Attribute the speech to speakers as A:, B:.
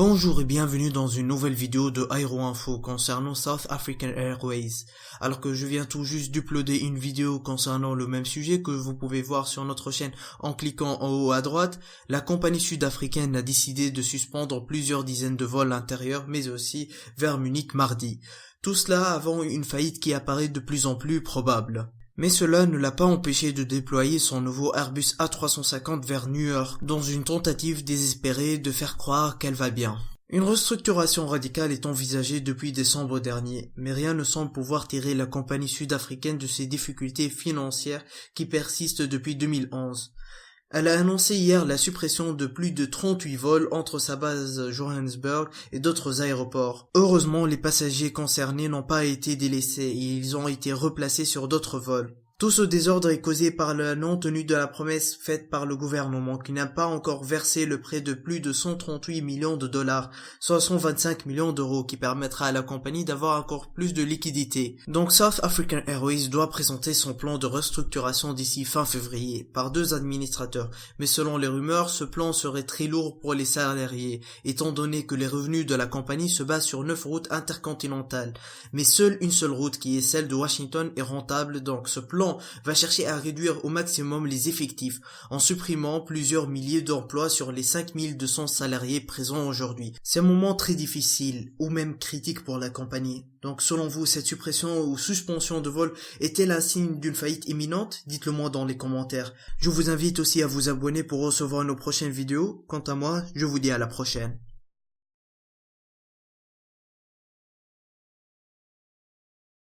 A: Bonjour et bienvenue dans une nouvelle vidéo de Aero Info concernant South African Airways. Alors que je viens tout juste d'uploader une vidéo concernant le même sujet que vous pouvez voir sur notre chaîne en cliquant en haut à droite, la compagnie sud-africaine a décidé de suspendre plusieurs dizaines de vols intérieurs mais aussi vers Munich mardi. Tout cela avant une faillite qui apparaît de plus en plus probable. Mais cela ne l'a pas empêché de déployer son nouveau Airbus A350 vers New York, dans une tentative désespérée de faire croire qu'elle va bien. Une restructuration radicale est envisagée depuis décembre dernier, mais rien ne semble pouvoir tirer la compagnie sud-africaine de ses difficultés financières qui persistent depuis 2011. Elle a annoncé hier la suppression de plus de 38 vols entre sa base Johannesburg et d'autres aéroports. Heureusement, les passagers concernés n'ont pas été délaissés et ils ont été replacés sur d'autres vols. Tout ce désordre est causé par la non-tenue de la promesse faite par le gouvernement qui n'a pas encore versé le prêt de plus de 138 millions de dollars, soit 125 millions d'euros qui permettra à la compagnie d'avoir encore plus de liquidités. Donc South African Airways doit présenter son plan de restructuration d'ici fin février par deux administrateurs, mais selon les rumeurs, ce plan serait très lourd pour les salariés, étant donné que les revenus de la compagnie se basent sur 9 routes intercontinentales, mais seule une seule route qui est celle de Washington est rentable, donc ce plan va chercher à réduire au maximum les effectifs en supprimant plusieurs milliers d'emplois sur les 5200 salariés présents aujourd'hui. C'est un moment très difficile ou même critique pour la compagnie. Donc selon vous, cette suppression ou suspension de vol est-elle un signe d'une faillite imminente? Dites-le moi dans les commentaires. Je vous invite aussi à vous abonner pour recevoir nos prochaines vidéos. Quant à moi, je vous dis à la prochaine.